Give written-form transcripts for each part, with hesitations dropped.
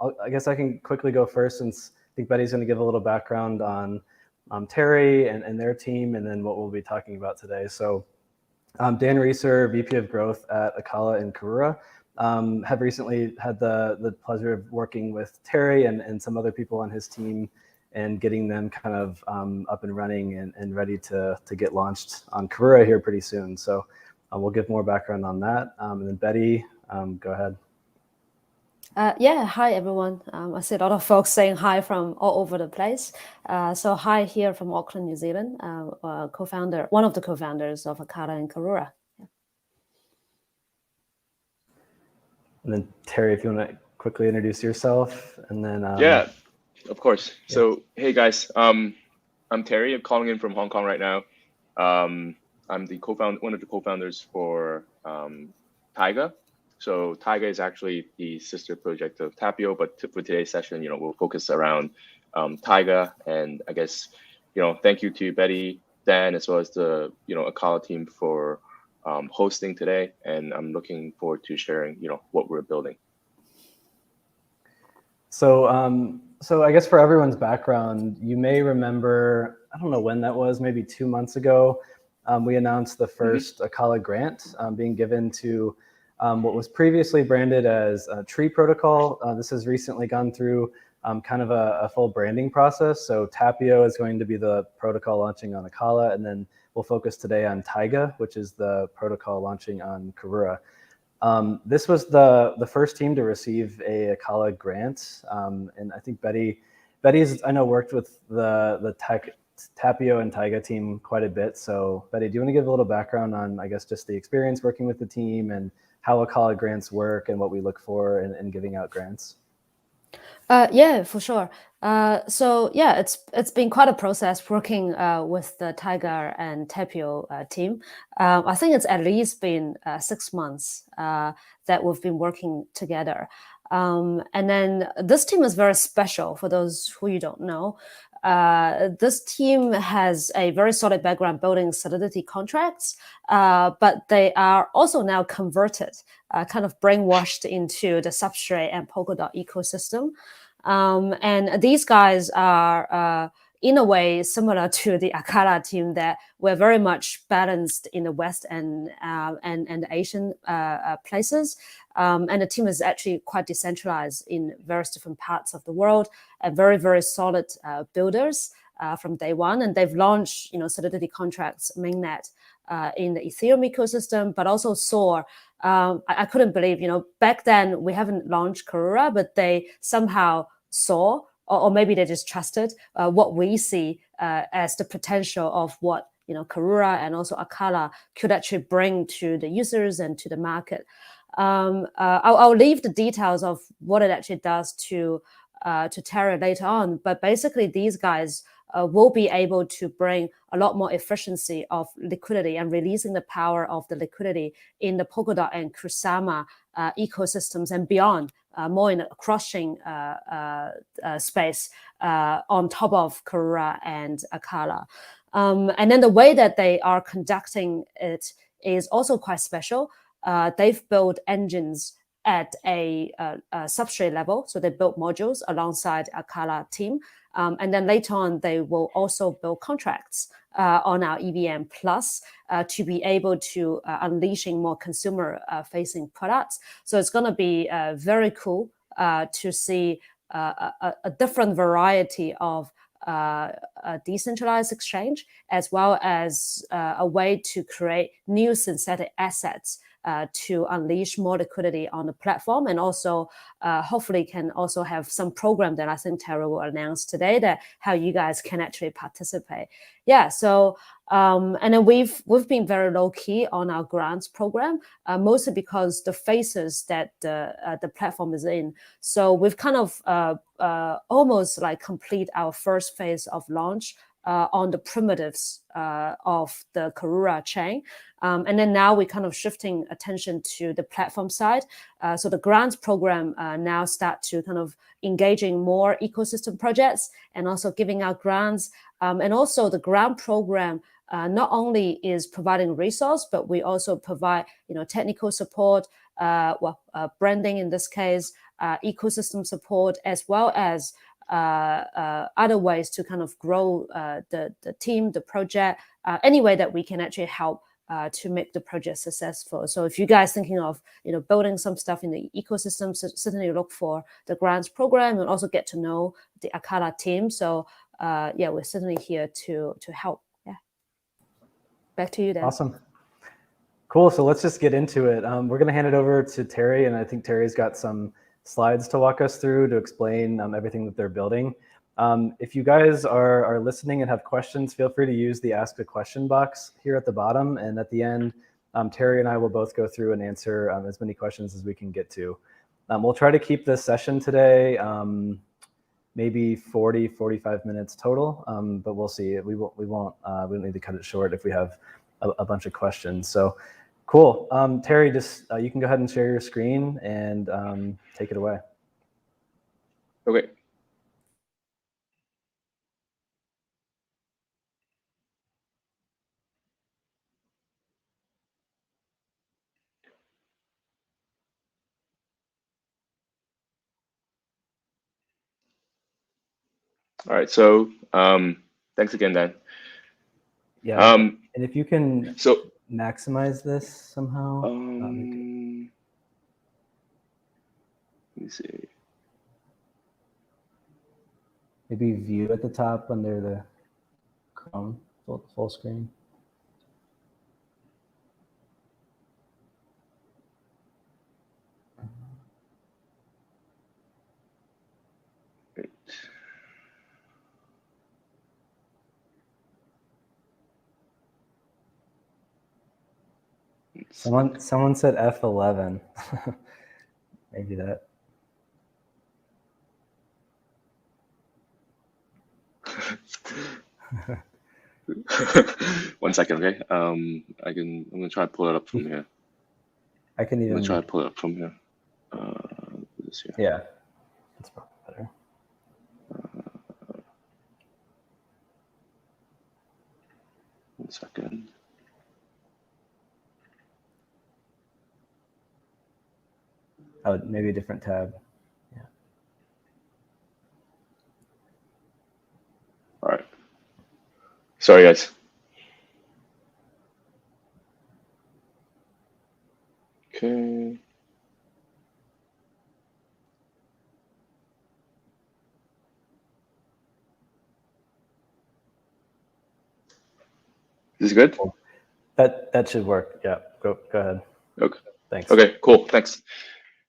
I guess I can quickly go first, since I think Betty's going to give a little background on Terry and their team, and then what we'll be talking about today. So Dan Reecer, VP of Growth at Acala in Karura, have recently had the pleasure of working with Terry and some other people on his team and getting them kind of up and running and ready to get launched on Karura here pretty soon. So we'll give more background on that. And then Betty, go ahead. Yeah, hi everyone. I see a lot of folks saying hi from all over the place. So hi here from Auckland, New Zealand, co-founder, one of the co-founders of Acala and Karura. Yeah. And then Terry, if you want to quickly introduce yourself, and then yeah, of course. Yeah. So hey guys, I'm Terry. I'm calling in from Hong Kong right now. I'm the one of the co-founders for Taiga. So Taiga is actually the sister project of Tapio, but for today's session, we'll focus around Taiga, and I guess, thank you to Betty, Dan, as well as the Akala team for hosting today, and I'm looking forward to sharing what we're building. So so I guess for everyone's background, you may remember, I don't know when that was, maybe 2 months ago, we announced the first Acala grant being given to what was previously branded as a Tree Protocol. This has recently gone through kind of a full branding process. So Tapio is going to be the protocol launching on Acala, and then we'll focus today on Taiga, which is the protocol launching on Karura. This was the first team to receive a Acala grant, and I think Betty's I know worked with the Tapio and Taiga team quite a bit. So Betty, do you want to give a little background on, I guess, just the experience working with the team and how Acala grants work and what we look for in giving out grants? Yeah, for sure. So yeah, it's been quite a process working with the Taiga and Tapio team. I think it's at least been 6 months that we've been working together. And then this team is very special for those who you don't know. This team has a very solid background building Solidity contracts, but they are also now converted, kind of brainwashed into the Substrate and Polkadot ecosystem. And these guys are, in a way, similar to the Acala team, that we're very much balanced in the West and Asian places. And the team is actually quite decentralized in various different parts of the world, and very, very solid builders from day one. And they've launched, Solidity contracts, mainnet, in the Ethereum ecosystem, but also saw, I couldn't believe, back then we haven't launched Karura, but they somehow saw, or maybe they just trusted what we see as the potential of what Karura and also Akala could actually bring to the users and to the market. I'll leave the details of what it actually does to Terry later on, but basically these guys will be able to bring a lot more efficiency of liquidity and releasing the power of the liquidity in the Polkadot and Kusama ecosystems and beyond, more in the cross-chain space on top of Karura and Akala. And then the way that they are conducting it is also quite special. They've built engines at a substrate level, so they built modules alongside Akala team. And then later on, they will also build contracts on our EVM Plus to be able to unleashing more consumer-facing products. So it's going to be very cool to see a different variety of a decentralized exchange, as well as a way to create new synthetic assets to unleash more liquidity on the platform, and also hopefully can also have some program that I think Terry will announce today, that how you guys can actually participate. Yeah, so and then we've been very low key on our grants program, mostly because the phases that the platform is in. So we've kind of almost like complete our first phase of launch on the primitives of the Karura chain. And then now we're kind of shifting attention to the platform side. So the grants program now start to kind of engaging more ecosystem projects and also giving out grants. And also the grant program not only is providing resource, but we also provide, technical support, branding in this case, ecosystem support, as well as other ways to kind of grow the team, the project, any way that we can actually help to make the project successful. So if you guys thinking of building some stuff in the ecosystem, certainly look for the grants program and also get to know the Akala team. So yeah, we're certainly here to help. Yeah, back to you, Dan. Awesome. Cool. So let's just get into it. We're going to hand it over to Terry, and I think Terry's got some slides to walk us through to explain everything that they're building. If you guys are listening and have questions, feel free to use the Ask a Question box here at the bottom. And at the end, Terry and I will both go through and answer as many questions as we can get to. We'll try to keep this session today maybe 45 minutes total, but we'll see. We don't need to cut it short if we have a bunch of questions. So cool. Terry, just you can go ahead and share your screen and take it away. Okay. All right. So thanks again, Dan. Yeah. And if you can maximize this somehow. Let me see. Maybe view at the top under the Chrome full screen. Someone said F11. Maybe that. One second, okay? I'm gonna try to pull it up from here. I can even try to pull it up from here. This here. Yeah, that's probably better. One second. Oh, maybe a different tab. Yeah. All right. Sorry, guys. Okay. Is this good? That should work. Yeah. Go ahead. Okay. Thanks. Okay. Cool. Thanks.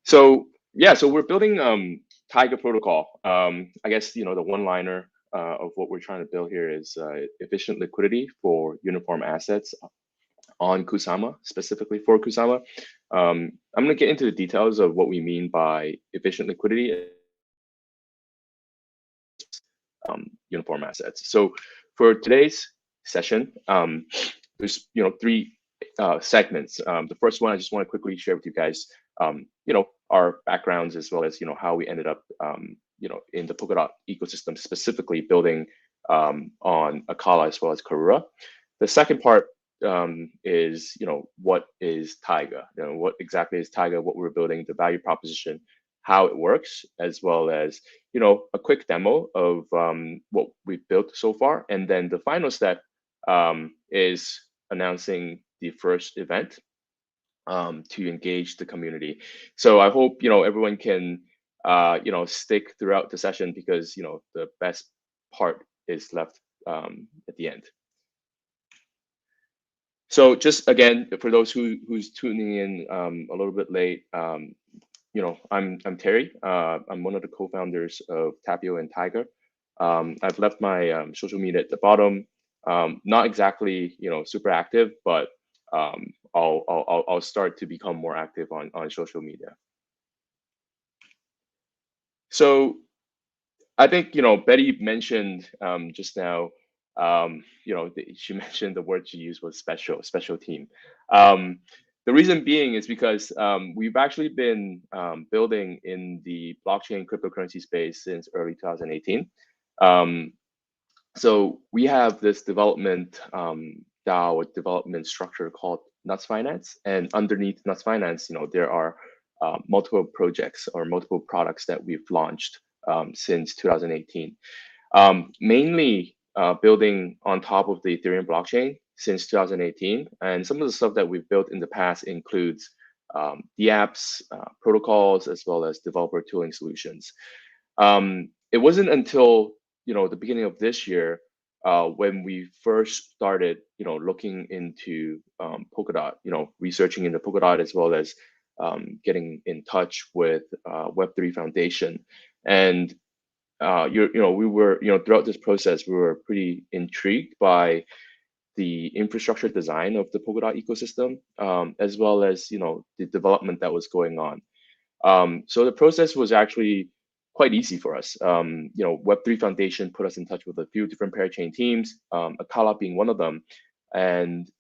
So yeah, so we're building Tiger protocol. I guess the one-liner of what we're trying to build here is efficient liquidity for uniform assets on Kusama, specifically for Kusama. I'm going to get into the details of what we mean by efficient liquidity uniform assets. So for today's session, there's three segments. The first one I just want to quickly share with you guys, our backgrounds as well as how we ended up in the Polkadot ecosystem, specifically building on Akala as well as Karura. The second part is what is Taiga? What exactly is Taiga? What we're building, the value proposition, how it works, as well as a quick demo of what we've built so far, and then the final step is announcing the first event to engage the community. So I hope everyone can stick throughout the session, because the best part is left at the end. So just again, for those who's tuning in a little bit late, I'm Terry. I'm one of the co-founders of Tapio and Tiger. I've left my social media at the bottom. Not exactly super active, but I'll start to become more active on social media. So I think Bette mentioned just now. She mentioned the word she used was special team. The reason being is because we've actually been building in the blockchain cryptocurrency space since early 2018. So we have this development DAO development structure called Nuts Finance, and underneath Nuts Finance, there are multiple projects or multiple products that we've launched since 2018. Mainly building on top of the Ethereum blockchain since 2018. And some of the stuff that we've built in the past includes the apps, protocols, as well as developer tooling solutions. It wasn't until the beginning of this year when we first started looking into Polkadot, researching into Polkadot, as well as getting in touch with Web3 Foundation. And we were throughout this process, we were pretty intrigued by the infrastructure design of the Polkadot ecosystem, as well as the development that was going on. So the process was actually quite easy for us. Web3 Foundation put us in touch with a few different parachain teams, Akala being one of them, and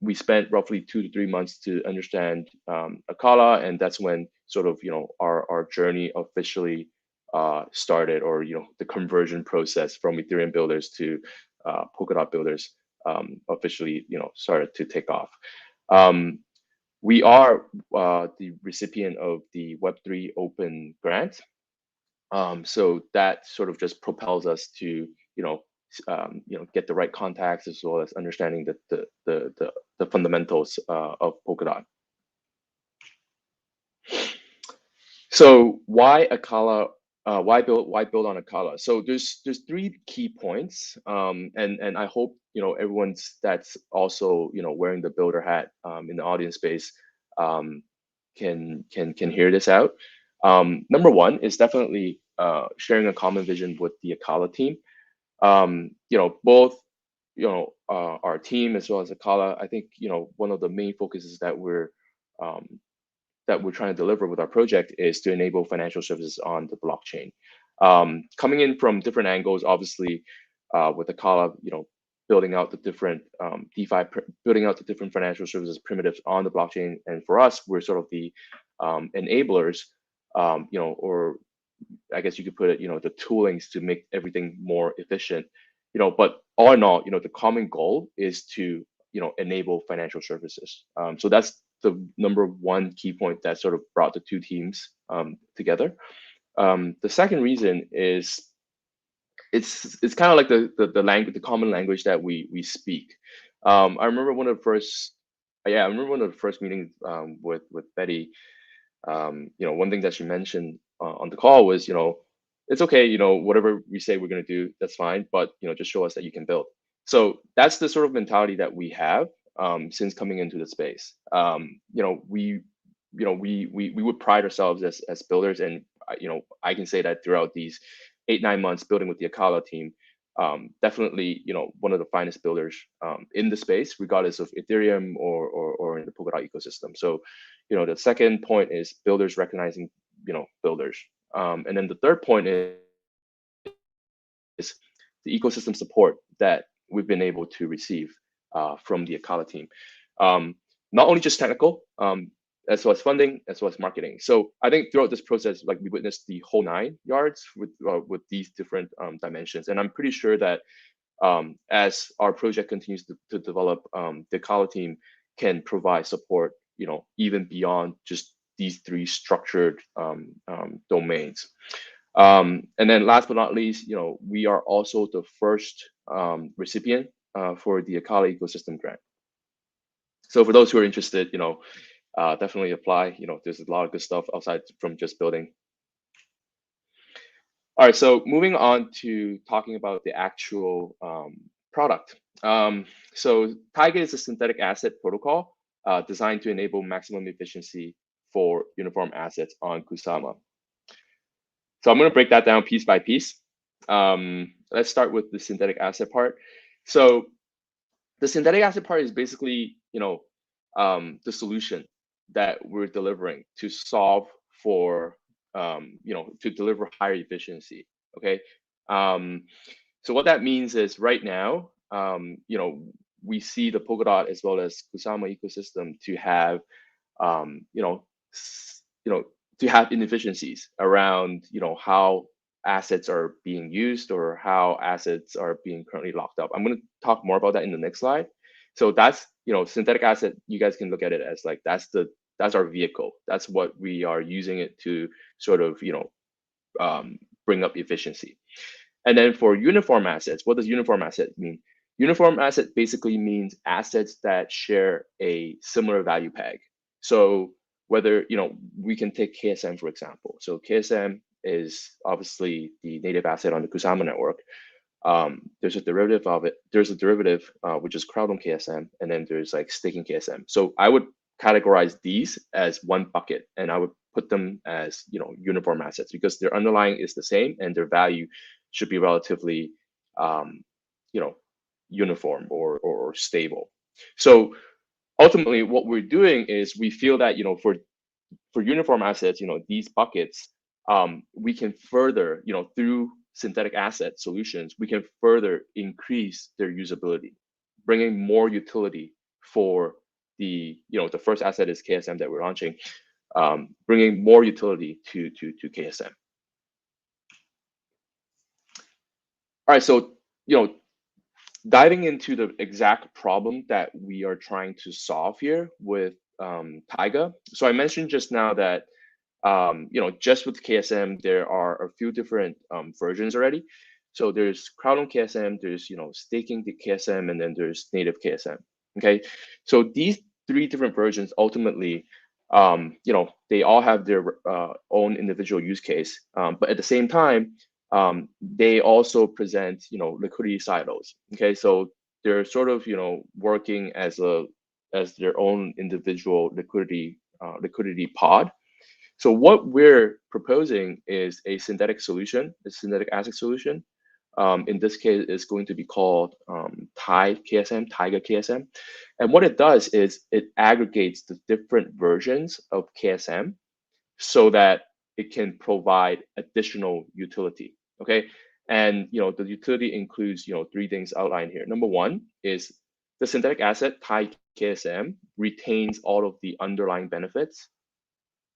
we spent roughly 2 to 3 months to understand Akala, and that's when sort of our journey officially started, or the conversion process from Ethereum builders to Polkadot builders officially started to take off. We are the recipient of the Web3 Open Grant, so that sort of just propels us to get the right contacts, as well as understanding the fundamentals of Polkadot. So why Akala? Why build on Akala? So there's 3 key points, and I hope everyone's that's also wearing the builder hat in the audience space can hear this out. Number 1 is definitely sharing a common vision with the Akala team. Both our team as well as Akala. I think one of the main focuses that we're trying to deliver with our project is to enable financial services on the blockchain. Coming in from different angles, obviously, with Akala, building out the different DeFi, building out the different financial services primitives on the blockchain, and for us, we're sort of the enablers, or I guess you could put it, the toolings to make everything more efficient. But all in all, the common goal is to enable financial services. So that's the number 1 key point that sort of brought the 2 teams together. The second reason is it's kind of like the language, the common language that we speak. I remember one of the first, meetings with Bette. One thing that she mentioned on the call was, it's okay, whatever we say we're going to do, that's fine, but just show us that you can build. So that's the sort of mentality that we have since coming into the space. We would pride ourselves as builders, and I can say that throughout these 8-9 months building with the Akala team, definitely one of the finest builders in the space, regardless of Ethereum or in the Polkadot ecosystem. So the second point is builders recognizing builders, and then the third point is the ecosystem support that we've been able to receive from the Akala team. Not only just technical, as well as funding, as well as marketing. So I think throughout this process, like, we witnessed the whole 9 yards with these different dimensions. And I'm pretty sure that as our project continues to develop, the Akala team can provide support, even beyond just these 3 structured domains. And then last but not least, we are also the first recipient for the Acala ecosystem grant. So for those who are interested, definitely apply. There's a lot of good stuff outside from just building. All right, so moving on to talking about the actual product. So Taiga is a synthetic asset protocol designed to enable maximum efficiency for uniform assets on Kusama. So I'm going to break that down piece by piece. Let's start with the synthetic asset part. So the synthetic asset part is basically, the solution that we're delivering to solve for, to deliver higher efficiency. Okay. So what that means is right now, we see the Polkadot as well as Kusama ecosystem to have, to have inefficiencies around, how assets are being used or how assets are being currently locked up. I'm going to talk more about that in the next slide. So that's, synthetic asset, you guys can look at it as like, that's the That's our vehicle. That's what we are using it to sort of, bring up efficiency. And then for uniform assets, what does uniform asset mean? Uniform asset basically means assets that share a similar value peg. So whether, we can take KSM, for example. So KSM is obviously the native asset on the Kusama network. There's a derivative of it. There's a derivative, which is crowd on KSM, and then there's like staking KSM. So I would categorize these as one bucket, and I would put them as, uniform assets, because their underlying is the same and their value should be relatively, uniform or stable. So ultimately, what we're doing is we feel that, for uniform assets, these buckets, we can further, through synthetic asset solutions, we can further increase their usability, bringing more utility for the, the first asset is KSM that we're launching, bringing more utility to KSM. All right, so, diving into the exact problem that we are trying to solve here with Taiga. So I mentioned just now that, just with KSM, there are a few different versions already. So there's crowd on KSM, there's, staking the KSM, and then there's native KSM. Okay, so these three different versions ultimately, they all have their own individual use case, but at the same time, they also present, liquidity silos. Okay, so they're sort of, working as their own individual liquidity pod. So what we're proposing is a synthetic solution, a synthetic asset solution. In this case, it's going to be called Taiga KSM. And what it does is it aggregates the different versions of KSM so that it can provide additional utility. Okay, and the utility includes three things outlined here. Number one is the synthetic asset Taiga KSM retains all of the underlying benefits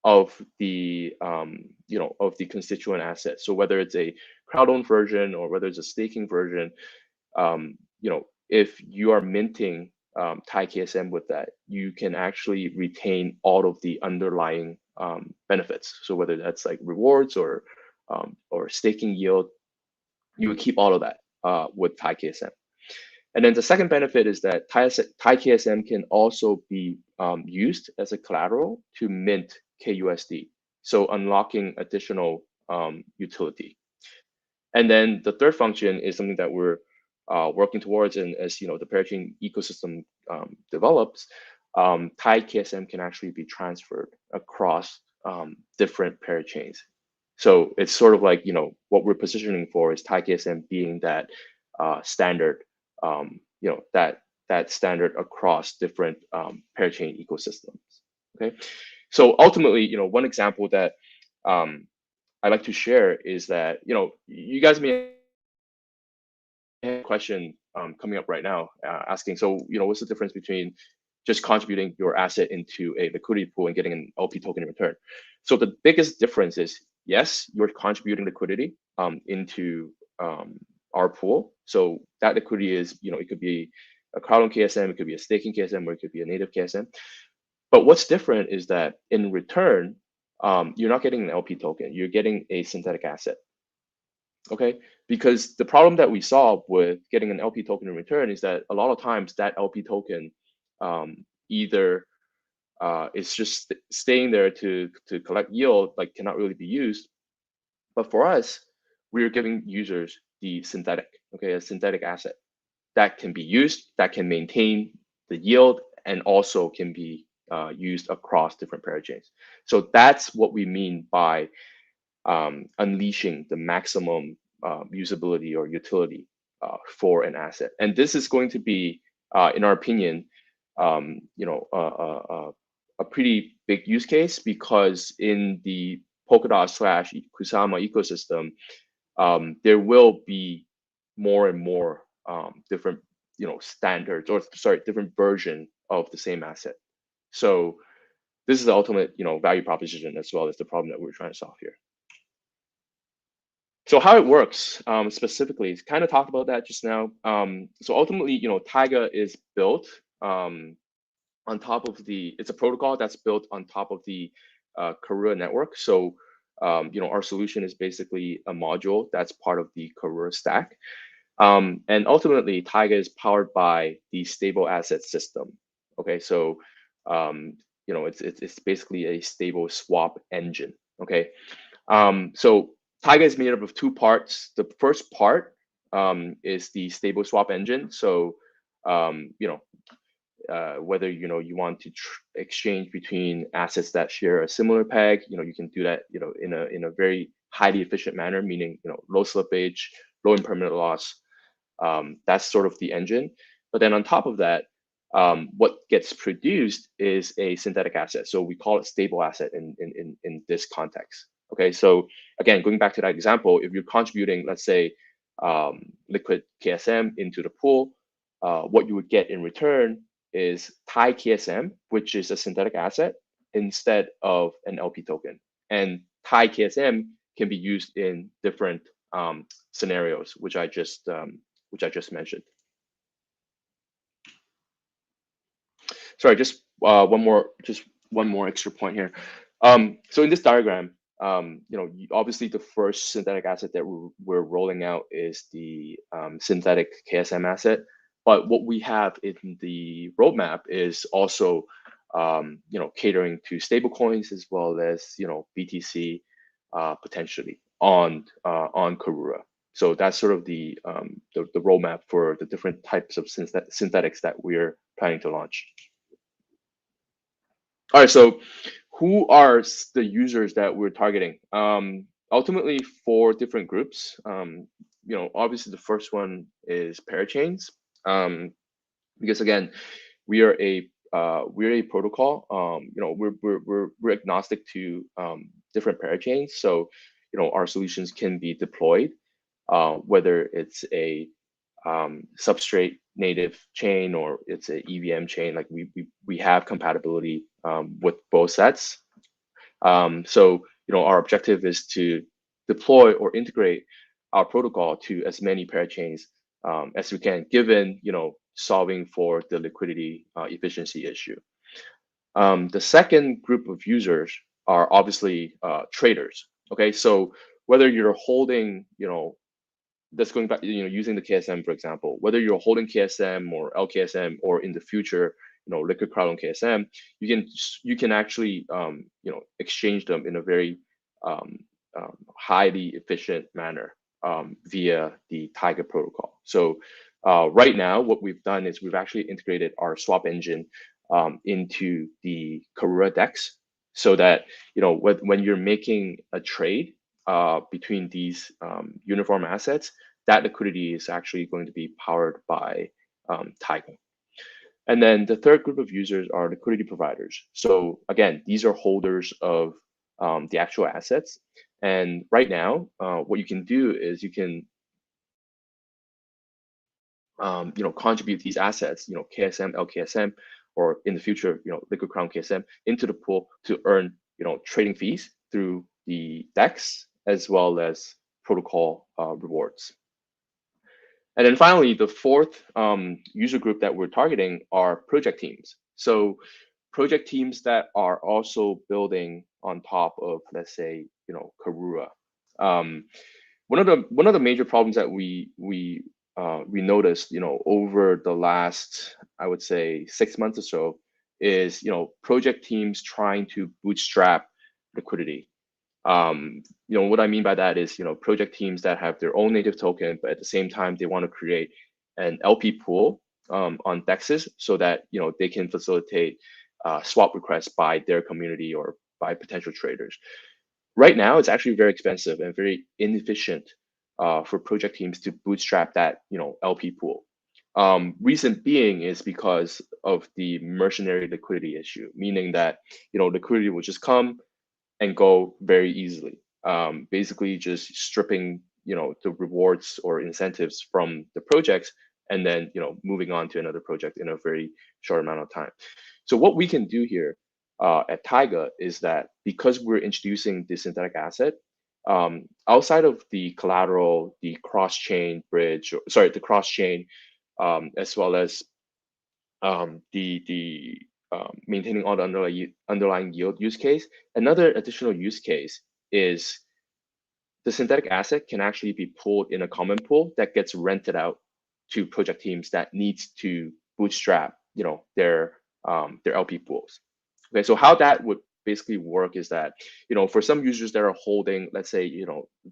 of the of the constituent asset. So whether it's a crowd-owned version or whether it's a staking version, if you are minting Taiga KSM with that, you can actually retain all of the underlying benefits. So whether that's like rewards or staking yield, you would keep all of that with Taiga KSM. And then the second benefit is that Taiga KSM can also be used as a collateral to mint KUSD, so unlocking additional utility. And then the third function is something that we're working towards, and as the parachain ecosystem develops, Taiga KSM can actually be transferred across different parachains. So it's sort of like what we're positioning for is Taiga KSM being that standard, that standard across different parachain ecosystems. Okay, so ultimately, one example that I like to share is that you guys may have a question coming up right now, asking, so what's the difference between just contributing your asset into a liquidity pool and getting an LP token in return? So the biggest difference is, yes, you're contributing liquidity into our pool. So that liquidity is, it could be a crowd on KSM, it could be a staking KSM, or it could be a native KSM. But what's different is that in return, you're not getting an LP token, you're getting a synthetic asset. Okay, because the problem that we solve with getting an LP token in return is that a lot of times that LP token either it's just staying there to collect yield, like cannot really be used. But for us, we're giving users the synthetic, okay, a synthetic asset that can be used, that can maintain the yield, and also can be used across different parachains. So that's what we mean by unleashing the maximum usability or utility for an asset. And this is going to be, in our opinion, a pretty big use case, because in the Polkadot / Kusama ecosystem, there will be more and more different standards, or sorry, different version of the same asset. So this is the ultimate value proposition, as well as the problem that we're trying to solve here. So how it works specifically, kind of talked about that just now. So ultimately, Taiga is built on top of it's a protocol that's built on top of the Karura network. So, our solution is basically a module that's part of the Karura stack. And ultimately, Taiga is powered by the stable asset system. Okay, so it's basically a stable swap engine. Okay, so Taiga is made up of two parts. The first part is the stable swap engine. So whether you want to exchange between assets that share a similar peg, you can do that in a very highly efficient manner, meaning low slippage, low impermanent loss. That's sort of the engine. But then on top of that, what gets produced is a synthetic asset. So we call it stable asset in this context. Okay, so again, going back to that example, if you're contributing, let's say, liquid KSM into the pool, what you would get in return is TAI KSM, which is a synthetic asset, instead of an LP token. And TAI KSM can be used in different scenarios, which I just mentioned. Sorry, just one more extra point here. So in this diagram, obviously the first synthetic asset that we're rolling out is the synthetic KSM asset. But what we have in the roadmap is also, catering to stablecoins as well as, BTC potentially on Karura. So that's sort of the roadmap for the different types of synthetics that we're planning to launch. All right, so who are the users that we're targeting? Ultimately, 4 different groups. Obviously the first one is parachains, because again, we're a protocol. We're agnostic to different parachains, so our solutions can be deployed, whether it's a substrate native chain or it's a EVM chain. Like we have compatibility with both sets. So our objective is to deploy or integrate our protocol to as many parachains as we can, given solving for the liquidity efficiency issue. The second group of users are obviously traders. Okay, so whether you're holding, that's going back, using the KSM, for example, whether you're holding KSM or LKSM, or in the future, liquid crowd on KSM, you can actually, exchange them in a very highly efficient manner via the Taiga protocol. So right now, what we've done is we've actually integrated our swap engine into the Karura DEX, so that when you're making a trade between these uniform assets, that liquidity is actually going to be powered by Taiga. And then the third group of users are liquidity providers. So again, these are holders of the actual assets. And right now, what you can do is you can contribute these assets, KSM, LKSM, or in the future, liquid crown KSM, into the pool to earn trading fees through the DEX, as well as protocol rewards. And then finally, the fourth user group that we're targeting are project teams. So project teams that are also building on top of, let's say, Karura. One of the major problems that we noticed, over the last, I would say, 6 months or so, is project teams trying to bootstrap liquidity. What I mean by that is, project teams that have their own native token, but at the same time, they want to create an LP pool on DEXs, so that they can facilitate swap requests by their community or by potential traders. Right now, it's actually very expensive and very inefficient for project teams to bootstrap that LP pool. Reason being is because of the mercenary liquidity issue, meaning that liquidity will just come and go very easily, basically just stripping the rewards or incentives from the projects, and then moving on to another project in a very short amount of time. So what we can do here at Taiga is that, because we're introducing this synthetic asset, outside of the collateral, the cross-chain bridge, the cross-chain, as well as the maintaining all the underlying yield use case. Another additional use case is the synthetic asset can actually be pulled in a common pool that gets rented out to project teams that needs to bootstrap, their LP pools. Okay, so how that would basically work is that, for some users that are holding, let's say,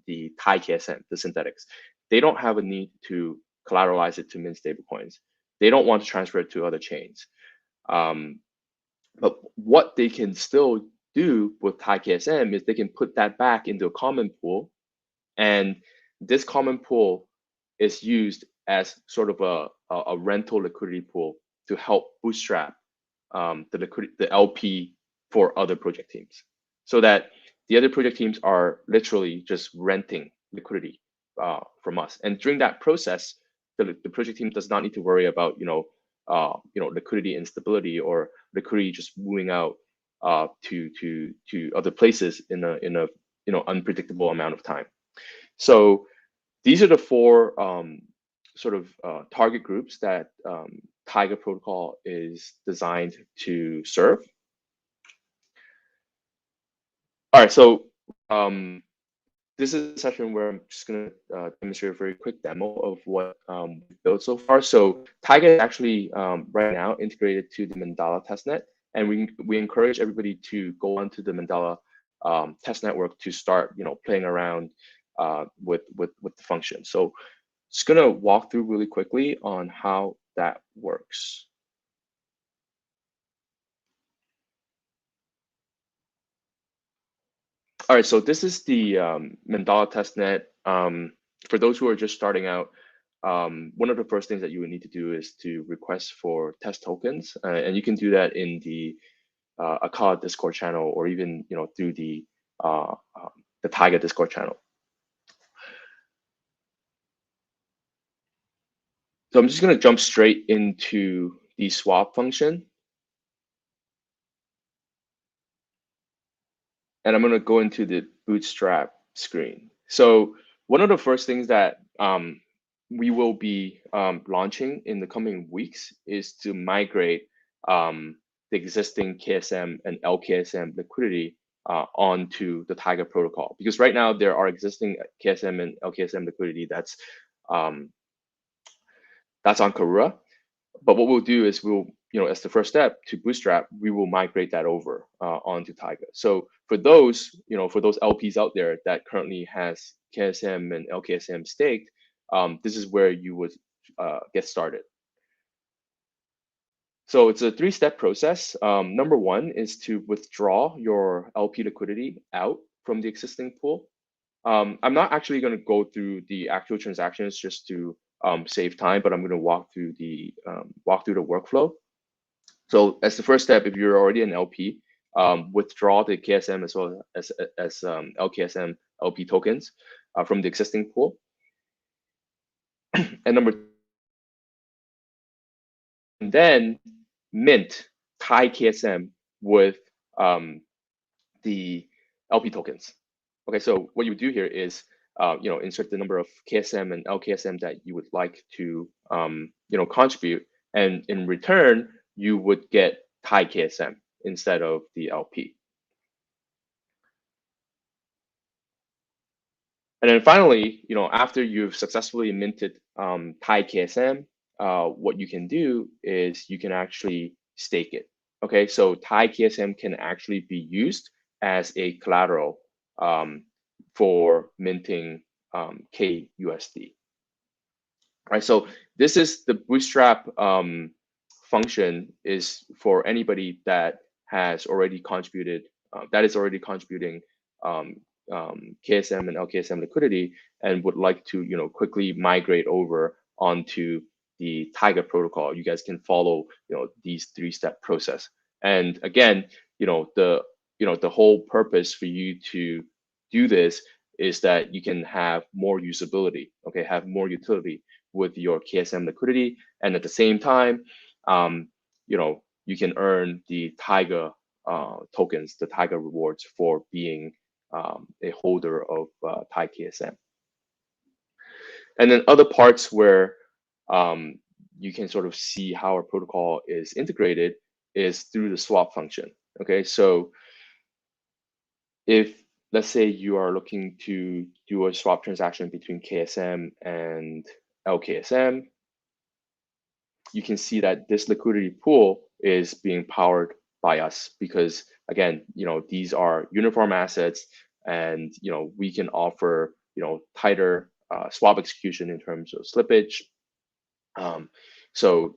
the Thai KSM, the synthetics, they don't have a need to collateralize it to mint stablecoins. They don't want to transfer it to other chains. But what they can still do with Thai KSM is they can put that back into a common pool, and this common pool is used as sort of a rental liquidity pool to help bootstrap the LP for other project teams, so that the other project teams are literally just renting liquidity from us. And during that process, the project team does not need to worry about liquidity instability or liquidity just moving out to other places in a unpredictable amount of time. So these are the four sort of target groups that Tiger Protocol is designed to serve. All right, so this is a session where I'm just going to demonstrate a very quick demo of what we've built so far. So Tiger is actually right now integrated to the Mandala testnet, and we encourage everybody to go onto the Mandala test network to start playing around with the function. So just going to walk through really quickly on how that works. All right, so this is the Mandala testnet. For those who are just starting out, one of the first things that you would need to do is to request for test tokens, and you can do that in the Akala Discord channel, or even through the Tiger Discord channel. So I'm just going to jump straight into the swap function. And I'm going to go into the bootstrap screen. So one of the first things that we will be launching in the coming weeks is to migrate the existing KSM and LKSM liquidity onto the Tiger protocol. Because right now there are existing KSM and LKSM liquidity that's on Karura. But what we'll do is we'll, as the first step to bootstrap, we will migrate that over onto Tiger. So for those, for those LPs out there that currently has KSM and LKSM staked, this is where you would get started. So it's a three-step process. Number one is to withdraw your LP liquidity out from the existing pool. I'm not actually going to go through the actual transactions just to save time, but I'm going to walk through the workflow. So as the first step, if you're already an LP, withdraw the KSM as well as LKSM LP tokens from the existing pool. And then mint Thai KSM with the LP tokens. Okay, so what you would do here is insert the number of KSM and LKSM that you would like to contribute, and in return you would get Thai KSM instead of the LP. And then finally, after you've successfully minted Thai KSM, what you can do is you can actually stake it. Okay, so Thai KSM can actually be used as a collateral for minting KUSD. Right, so this is the bootstrap function is for anybody that has already contributed, that is already contributing KSM and LKSM liquidity and would like to quickly migrate over onto the Tiger protocol. You guys can follow these three-step process. And again, the whole purpose for you to do this is that you can have more usability, okay, have more utility with your KSM liquidity, and at the same time, you can earn the Tiger tokens, the Tiger rewards for being a holder of Thai KSM. And then other parts where you can sort of see how our protocol is integrated is through the swap function. Okay, so if let's say you are looking to do a swap transaction between KSM and LKSM, you can see that this liquidity pool is being powered by us because, again, these are uniform assets, and we can offer tighter swap execution in terms of slippage. So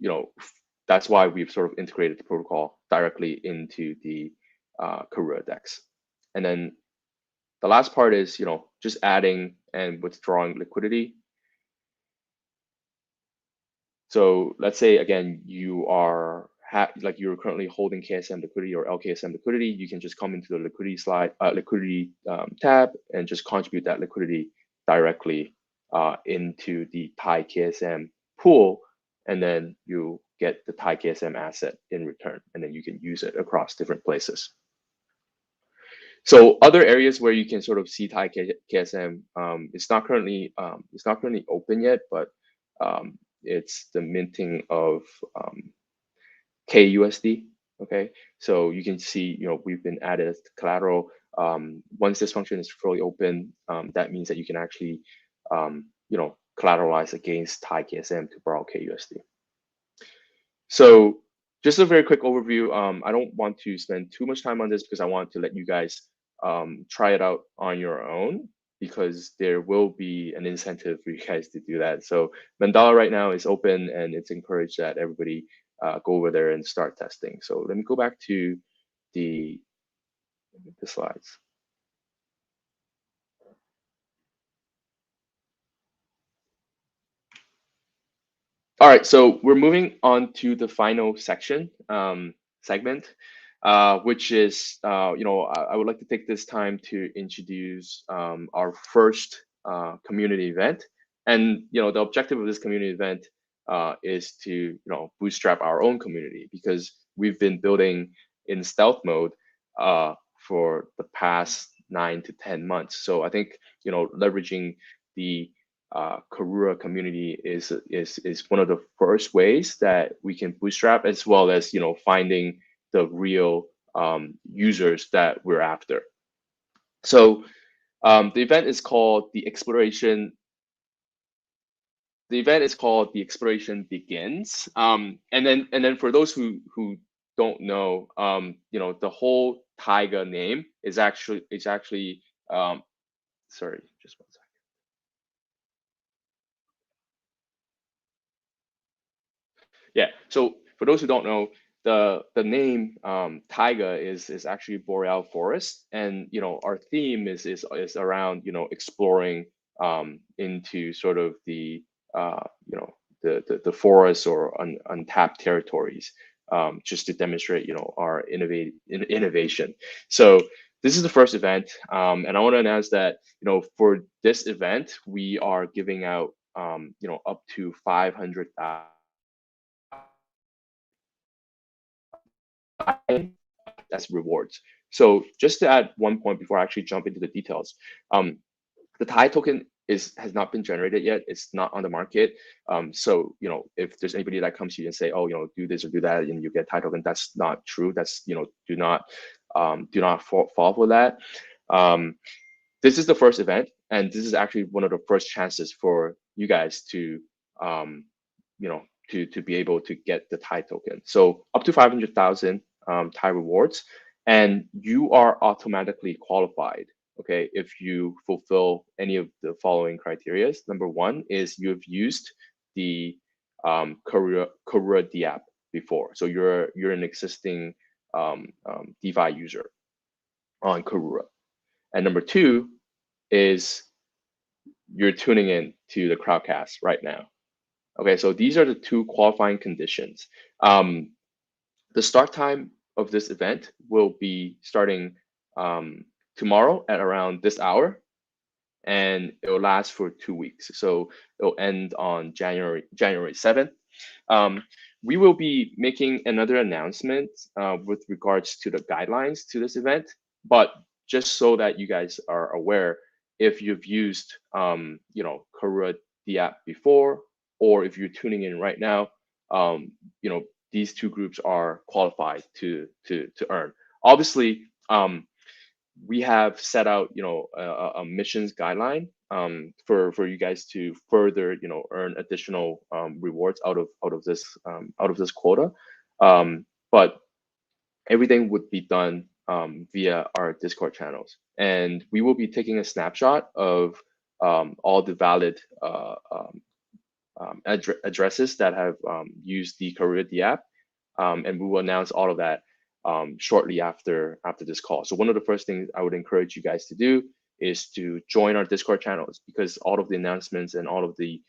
that's why we've sort of integrated the protocol directly into the Karura DEX. And then the last part is just adding and withdrawing liquidity. So let's say, again, you are you're currently holding KSM liquidity or LKSM liquidity. You can just come into the liquidity tab and just contribute that liquidity directly into the Thai KSM pool, and then you get the Thai KSM asset in return, and then you can use it across different places. So other areas where you can sort of see Thai KSM, it's not currently open yet, but it's the minting of KUSD. Okay, so you can see we've been added as collateral. Once this function is fully open, that means that you can actually collateralize against Thai KSM to borrow KUSD. So just a very quick overview. I don't want to spend too much time on this because I want to let you guys try it out on your own, because there will be an incentive for you guys to do that. So Mandala right now is open, and it's encouraged that everybody go over there and start testing. So let me go back to the slides. All right, so we're moving on to the final section, segment, which is, I would like to take this time to introduce our first community event. And, the objective of this community event is to, bootstrap our own community, because we've been building in stealth mode for the past 9 to 10 months. So I think, leveraging the Karura community is one of the first ways that we can bootstrap, as well as finding the real users that we're after. So the event is called the Exploration. The event is called the Exploration Begins. And then for those who don't know, the whole Taiga name is actually sorry, just one second. Yeah, so for those who don't know, the name Taiga is actually boreal forest, and our theme is around exploring into sort of the the forests or untapped territories, just to demonstrate our innovation. So this is the first event, and I want to announce that for this event we are giving out up to 500,000. As rewards. So just to add one point before I actually jump into the details, the Thai token has not been generated yet. It's not on the market. So if there's anybody that comes to you and say, oh, do this or do that, and you get Thai token, that's not true. That's do not fall for that. This is the first event, and this is actually one of the first chances for you guys to to be able to get the Thai token. So up to 500,000 Thai rewards, and you are automatically qualified, okay, if you fulfill any of the following criteria. Number one is you've used the Karura DApp before, so you're an existing DeFi user on Karura. And number two is you're tuning in to the crowdcast right now. Okay, so these are the two qualifying conditions. The start time of this event will be starting tomorrow at around this hour, and it will last for 2 weeks. So it'll end on January 7th. We will be making another announcement with regards to the guidelines to this event, but just so that you guys are aware, if you've used Karura DApp before, or if you're tuning in right now, these two groups are qualified to earn. Obviously, we have set out, a missions guideline for you guys to further, earn additional rewards out of this quota. But everything would be done via our Discord channels, and we will be taking a snapshot of all the valid addresses that have used the Karura D app, and we will announce all of that shortly after this call. So one of the first things I would encourage you guys to do is to join our Discord channels, because all of the announcements and all of the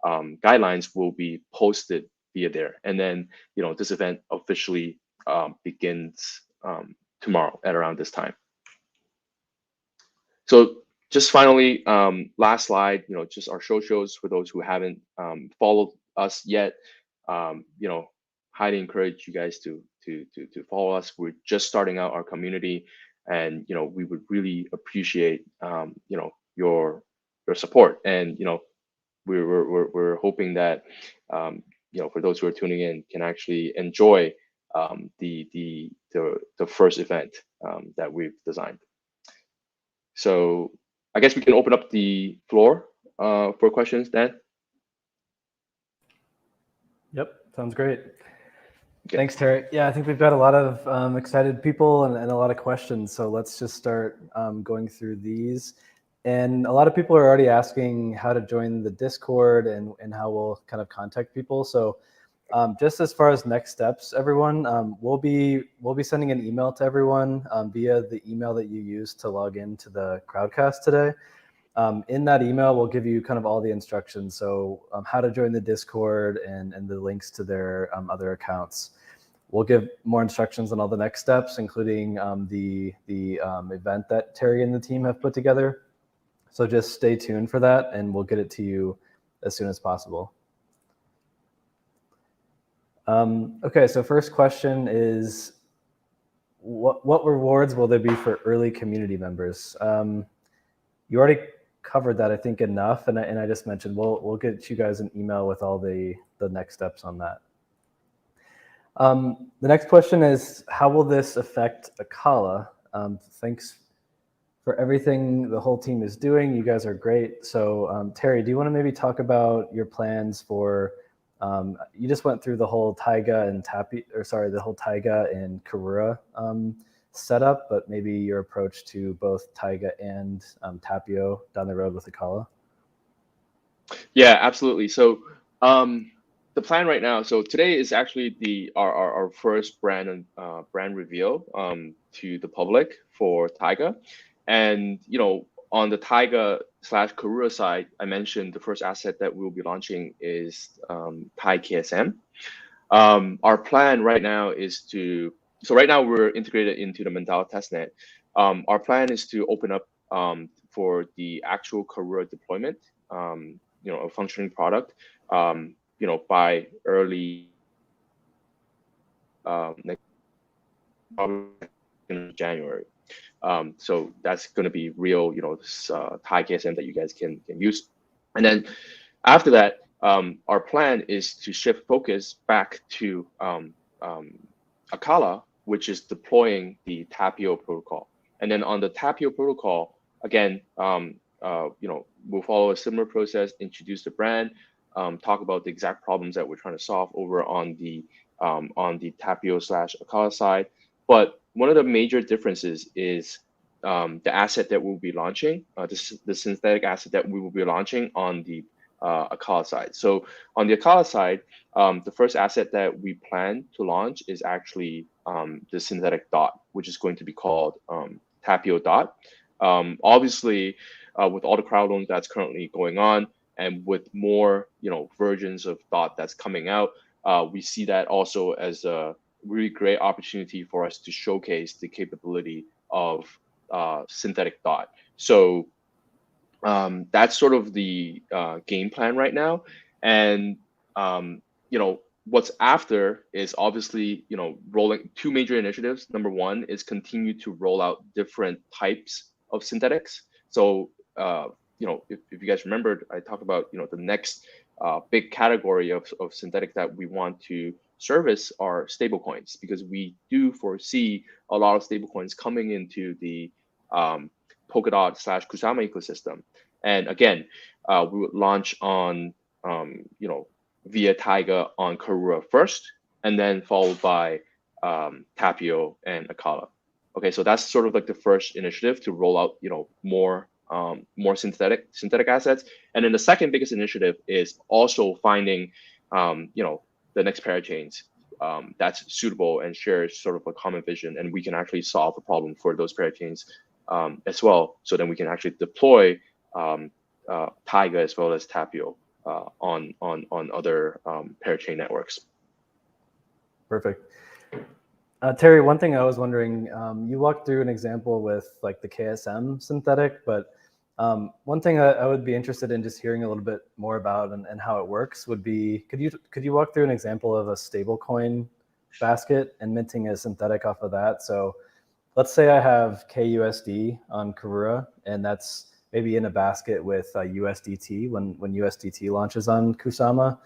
guidelines will be posted via there. And then, this event officially begins tomorrow at around this time. So just finally, last slide, just our socials for those who haven't followed us yet. Highly encourage you guys to follow us. We're just starting out our community, and we would really appreciate your support. And we're hoping that for those who are tuning in can actually enjoy the first event that we've designed. So I guess we can open up the floor for questions, Dan. Yep, sounds great. Okay. Thanks, Terry. Yeah, I think we've got a lot of excited people and a lot of questions. So let's just start going through these. And a lot of people are already asking how to join the Discord and how we'll kind of contact people. So just as far as next steps, everyone, we'll be sending an email to everyone via the email that you used to log into the Crowdcast today. In that email, we'll give you kind of all the instructions. So how to join the Discord and the links to their other accounts. We'll give more instructions on all the next steps, including the event that Terry and the team have put together. So just stay tuned for that, and we'll get it to you as soon as possible. Okay, so first question is, what rewards will there be for early community members? You already covered that, I think, enough, and I just mentioned we'll get you guys an email with all the next steps on that. The next question is, how will this affect Akala? Thanks for everything the whole team is doing. You guys are great. So Terry, do you want to maybe talk about your plans for, you just went through the whole Taiga and the whole Taiga and Karura setup, but maybe your approach to both Taiga and Tapio down the road with Akala? Yeah, absolutely. So the plan right now, so today is actually our first brand reveal to the public for Taiga. And on the Taiga / Karura side, I mentioned the first asset that we'll be launching is Tai KSM. Our plan right now is so right now we're integrated into the Mandala testnet. Our plan is to open up for the actual Karura deployment, a functioning product, by early next January. So that's going to be real, this Thai KSM that you guys can use. And then after that, our plan is to shift focus back to Akala, which is deploying the Tapio protocol. And then on the Tapio protocol, again, we'll follow a similar process, introduce the brand, talk about the exact problems that we're trying to solve over on the Tapio / Akala side. But one of the major differences is the asset that we'll be launching, the synthetic asset that we will be launching on the Akala side. So on the Akala side, the first asset that we plan to launch is actually the synthetic dot, which is going to be called Tapio dot. Obviously, with all the crowd loans that's currently going on, and with more versions of dot that's coming out, we see that also as a really great opportunity for us to showcase the capability of synthetic dot. So that's sort of the game plan right now. And what's after is obviously rolling two major initiatives. Number one is continue to roll out different types of synthetics. So if you guys remembered, I talked about the next big category of synthetic that we want to service are stablecoins, because we do foresee a lot of stablecoins coming into the Polkadot/Kusama ecosystem. And again, we would launch on via Taiga on Karura first, and then followed by Tapio and Acala. Okay, so that's sort of like the first initiative to roll out more synthetic assets. And then the second biggest initiative is also finding the next parachains that's suitable and shares sort of a common vision, and we can actually solve a problem for those parachains as well. So then we can actually deploy Taiga as well as Tapio on other parachain networks. Perfect. Terry, one thing I was wondering, you walked through an example with like the KSM synthetic, but one thing I would be interested in just hearing a little bit more about and how it works would be, could you walk through an example of a stablecoin basket and minting a synthetic off of that? So let's say I have KUSD on Karura, and that's maybe in a basket with USDT when USDT launches on Kusama.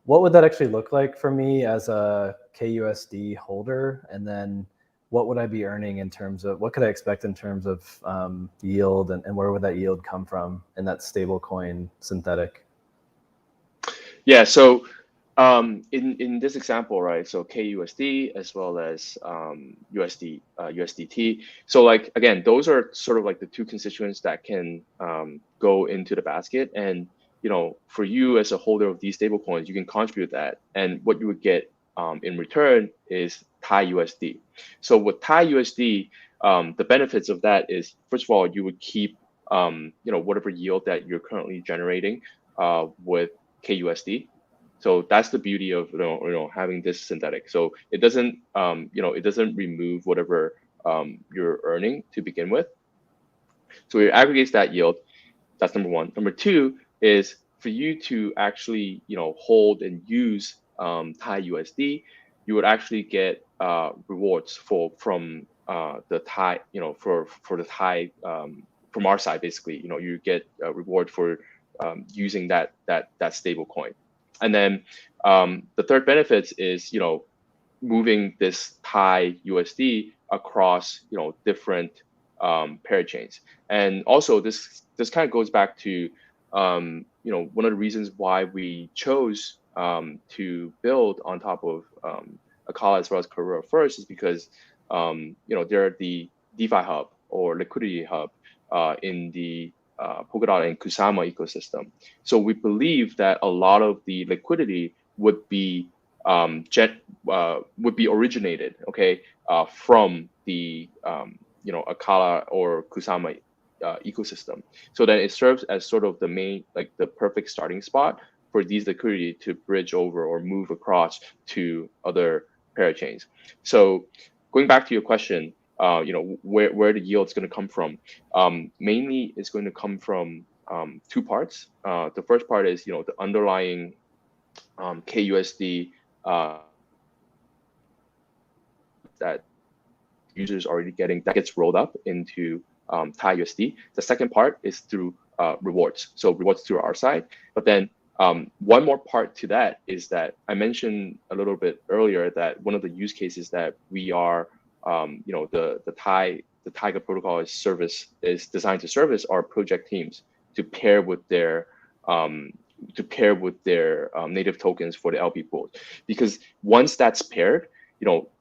What would that actually look like for me as a KUSD holder? And then what would I be earning in terms of, what could I expect in terms of yield, and where would that yield come from in that stablecoin synthetic? Yeah, so in this example, right, so KUSD as well as USDT. So like, again, those are sort of like the two constituents that can go into the basket. And for you as a holder of these stablecoins, you can contribute that, and what you would get in return is Thai USD. So with Thai USD, the benefits of that is, first of all, you would keep whatever yield that you're currently generating with KUSD. So that's the beauty of having this synthetic. So it doesn't it doesn't remove whatever you're earning to begin with. So it aggregates that yield. That's number one. Number two is for you to actually hold and use Thai USD, you would actually get rewards from the Thai for the Thai from our side. Basically, you get a reward for using that stable coin. And then the third benefit is moving this Thai USD across different parachains. And also this kind of goes back to one of the reasons why we chose to build on top of Akala as well as Karura first is because they're the DeFi hub or liquidity hub in the Polkadot and Kusama ecosystem. So we believe that a lot of the liquidity would be originated from the Akala or Kusama ecosystem. So then it serves as sort of the main, like the perfect starting spot for these liquidity to bridge over or move across to other parachains. So going back to your question, where the yield is going to come from, mainly it's going to come from two parts. The first part is the underlying KUSD that users are already getting, that gets rolled up into Thai USD. The second part is through rewards, so rewards through our side. But then one more part to that is that I mentioned a little bit earlier that one of the use cases that we are the Taiga protocol is designed to service our project teams to pair with their native tokens for the LP pool. Because once that's paired,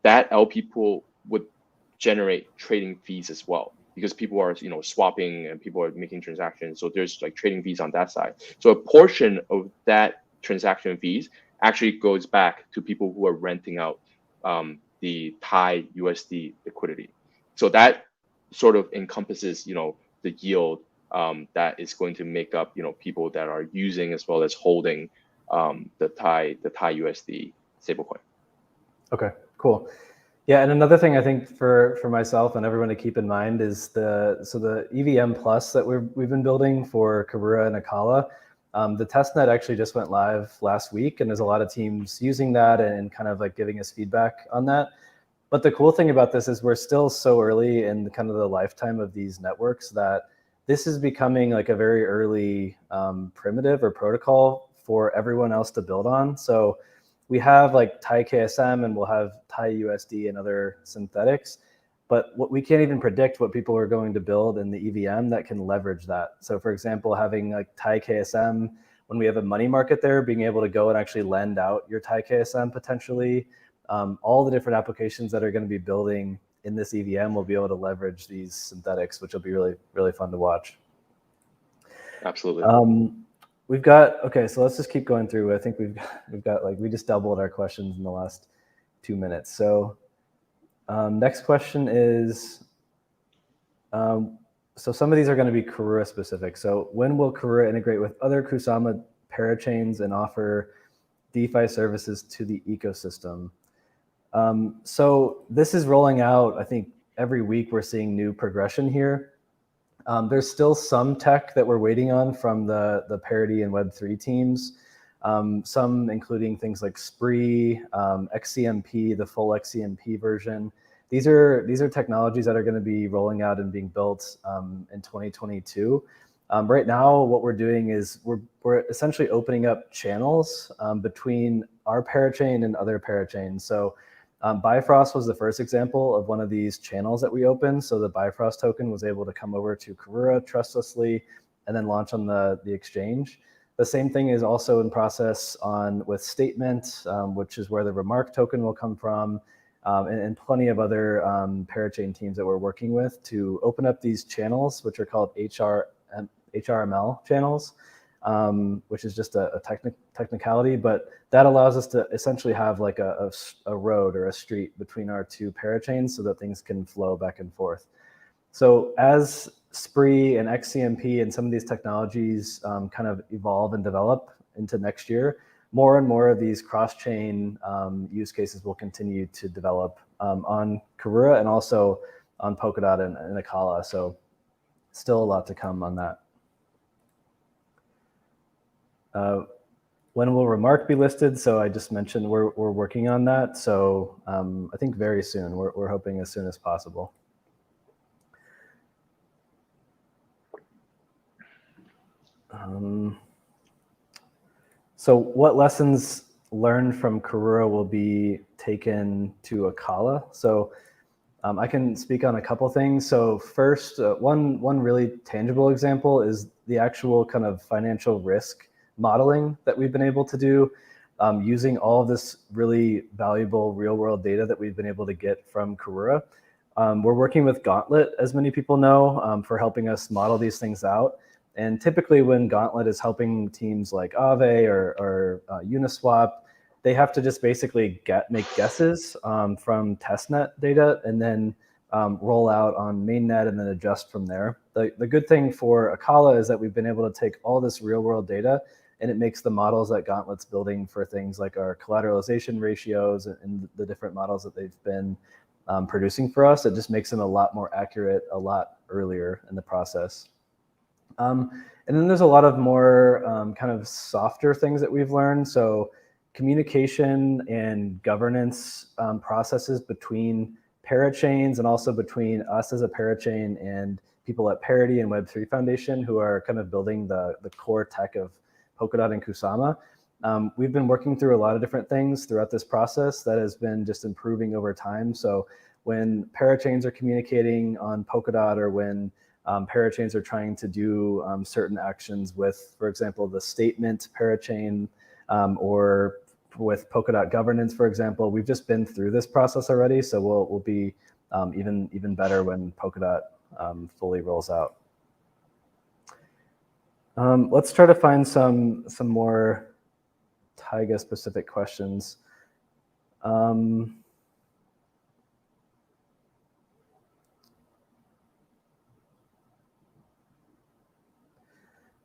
that LP pool would generate trading fees as well, because people are swapping and people are making transactions. So there's like trading fees on that side. So a portion of that transaction fees actually goes back to people who are renting out the Thai USD liquidity. So that sort of encompasses the yield that is going to make up people that are using as well as holding the Thai USD stablecoin. Okay, cool. Yeah, and another thing I think for myself and everyone to keep in mind is the EVM Plus that we've been building for Karura and Akala. The testnet actually just went live last week, and there's a lot of teams using that and kind of like giving us feedback on that. But the cool thing about this is we're still so early in kind of the lifetime of these networks that this is becoming like a very early primitive or protocol for everyone else to build on. So we have like Thai KSM and we'll have Thai USD and other synthetics, but what we can't even predict what people are going to build in the EVM that can leverage that. So for example, having like Thai KSM, when we have a money market there, being able to go and actually lend out your Thai KSM potentially, all the different applications that are going to be building in this EVM will be able to leverage these synthetics, which will be really, really fun to watch. Absolutely. We've got, okay, so let's just keep going through. I think we've got like, we just doubled our questions in the last 2 minutes. So next question is, so some of these are going to be Karura specific. So when will Karura integrate with other Kusama parachains and offer DeFi services to the ecosystem? So this is rolling out, I think every week we're seeing new progression here. There's still some tech that we're waiting on from the Parity and Web3 teams, some including things like Spree, XCMP, the full XCMP version. These are technologies that are going to be rolling out and being built in 2022. Right now, what we're doing is we're essentially opening up channels between our parachain and other parachains. So Bifrost was the first example of one of these channels that we opened. So the Bifrost token was able to come over to Karura trustlessly and then launch on the exchange. The same thing is also in process with Statement, which is where the Remark token will come from, and plenty of other parachain teams that we're working with to open up these channels, which are called HRML channels, which is just a technicality, but that allows us to essentially have like a road or a street between our two parachains so that things can flow back and forth. So as Spree and XCMP and some of these technologies kind of evolve and develop into next year, more and more of these cross-chain use cases will continue to develop on Karura and also on Polkadot and Akala. So still a lot to come on that. When will Remark be listed? So I just mentioned we're working on that. So I think very soon. We're hoping as soon as possible. So what lessons learned from Karura will be taken to Akala? So I can speak on a couple things. So first, one really tangible example is the actual kind of financial risk modeling that we've been able to do using all of this really valuable real world data that we've been able to get from Karura. We're working with Gauntlet, as many people know, for helping us model these things out. And typically when Gauntlet is helping teams like Aave or Uniswap, they have to just basically make guesses from testnet data and then roll out on mainnet and then adjust from there. The good thing for Akala is that we've been able to take all this real world data and it makes the models that Gauntlet's building for things like our collateralization ratios and the different models that they've been producing for us. It just makes them a lot more accurate, a lot earlier in the process. And then there's a lot of more kind of softer things that we've learned. So communication and governance processes between parachains and also between us as a parachain and people at Parity and Web3 Foundation who are kind of building the core tech of Polkadot and Kusama. We've been working through a lot of different things throughout this process that has been just improving over time. So when parachains are communicating on Polkadot or when parachains are trying to do certain actions with, for example, the Statement parachain or with Polkadot governance, for example, we've just been through this process already. So we'll be even better when Polkadot fully rolls out. Let's try to find some more Taiga specific questions.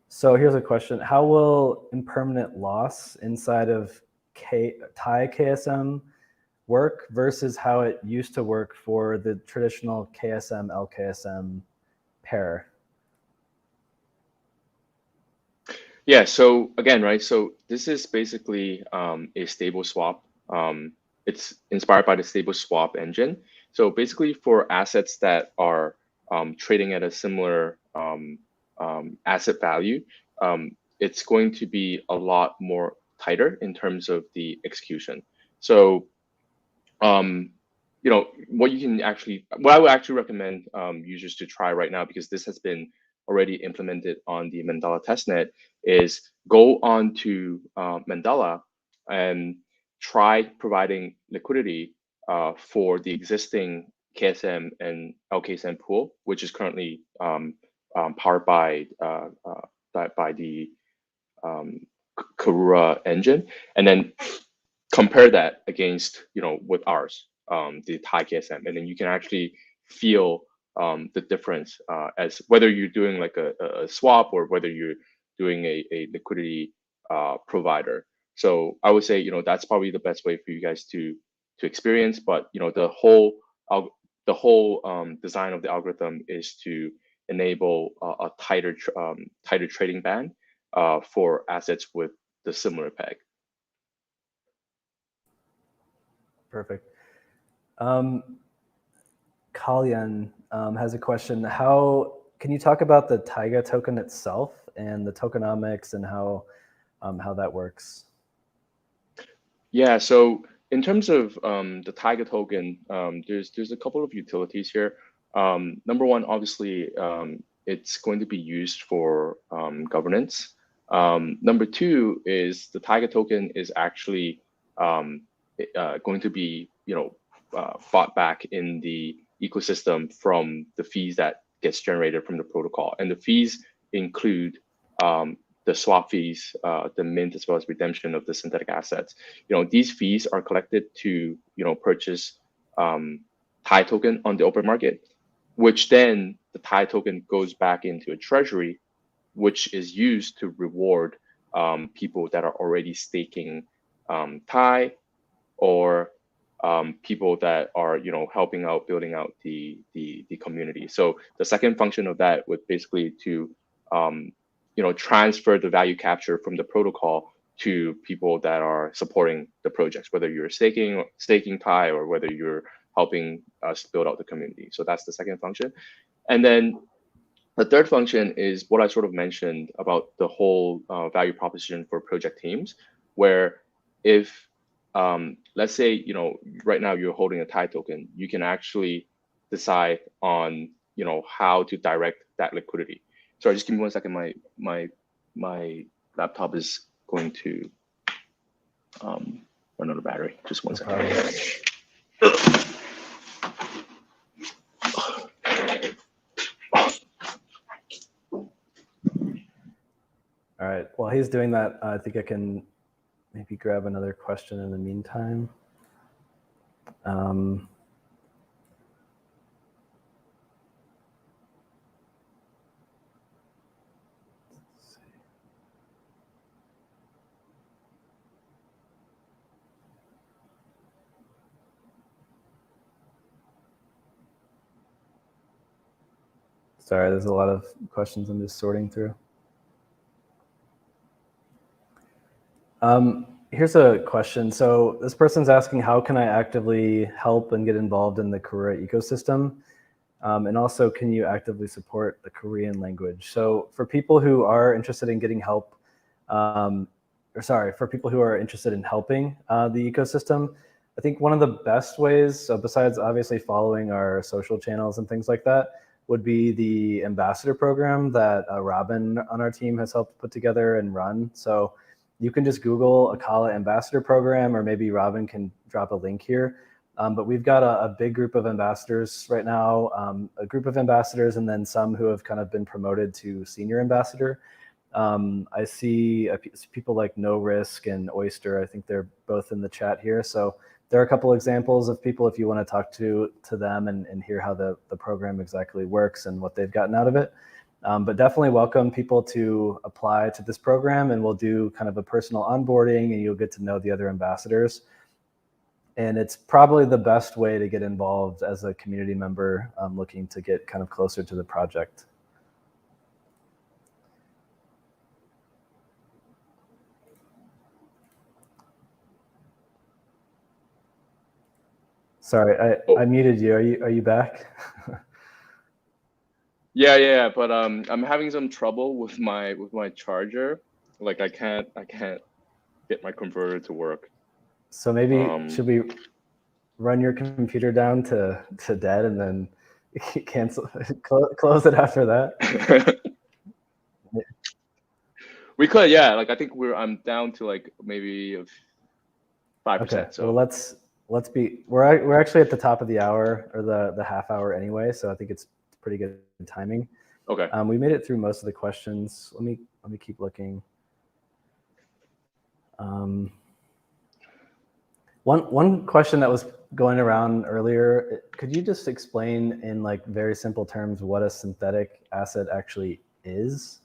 So here's a question. How will impermanent loss inside of Thai KSM work versus how it used to work for the traditional KSM LKSM pair? Yeah, so again, right, so this is basically a stable swap. It's inspired by the stable swap engine. So basically for assets that are trading at a similar asset value, it's going to be a lot more tighter in terms of the execution. So, what I would actually recommend users to try right now, because this has been already implemented on the Mandala testnet, is go on to Mandala and try providing liquidity for the existing KSM and LKSM pool, which is currently powered by the Karura engine, and then compare that against with ours, the Thai KSM, and then you can actually feel the difference as whether you're doing like a swap or whether you're doing a liquidity provider. So I would say that's probably the best way for you guys to experience. But the whole design of the algorithm is to enable a tighter trading band for assets with the similar peg. Perfect. Kalyan has a question. Can you talk about the Taiga token itself and the tokenomics and how that works? Yeah, so in terms of the Taiga token, there's a couple of utilities here. Number one, obviously, it's going to be used for governance. Number two is the Taiga token is actually going to be bought back in the ecosystem from the fees that gets generated from the protocol, and the fees include the swap fees, the mint, as well as redemption of the synthetic assets. These fees are collected to purchase Thai token on the open market, which then the Thai token goes back into a treasury, which is used to reward people that are already staking Thai, or people that are helping out building out the community. So the second function of that would basically to transfer the value capture from the protocol to people that are supporting the projects, whether you're staking Thai or whether you're helping us build out the community. So that's the second function. And then the third function is what I sort of mentioned about the whole value proposition for project teams, where if let's say right now you're holding a Thai token, you can actually decide on how to direct that liquidity. Sorry, just give me 1 second. My laptop is going to run out of battery. Just 1 second. All right. While he's doing that, I think I can maybe grab another question in the meantime. Sorry, there's a lot of questions I'm just sorting through. Here's a question. So this person's asking, how can I actively help and get involved in the Karura ecosystem? And also, can you actively support the Korean language? So for people who are interested in getting help, for people who are interested in helping the ecosystem, I think one of the best ways, so besides obviously following our social channels and things like that, would be the ambassador program that Robin on our team has helped put together and run. So you can just Google Acala ambassador program, or maybe Robin can drop a link here. But we've got a big group of ambassadors right now, a group of ambassadors, and then some who have kind of been promoted to senior ambassador. I see people like No Risk and Oyster. I think they're both in the chat here. So there are a couple examples of people if you want to talk to them and hear how the program exactly works and what they've gotten out of it. But definitely welcome people to apply to this program, and we'll do kind of a personal onboarding, and you'll get to know the other ambassadors. And it's probably the best way to get involved as a community member looking to get kind of closer to the project. Sorry, I muted you. Are you back? Yeah, but I'm having some trouble with my charger. Like I can't get my converter to work. So maybe should we run your computer down to dead and then cancel, close it after that? We could, yeah. Like I think I'm down to like maybe 5%. Okay. So Well, let's be. We're actually at the top of the hour or the half hour anyway, so I think it's pretty good timing. okay. We made it through most of the questions. Let me keep looking. One question that was going around earlier, could you just explain in like very simple terms what a synthetic asset actually is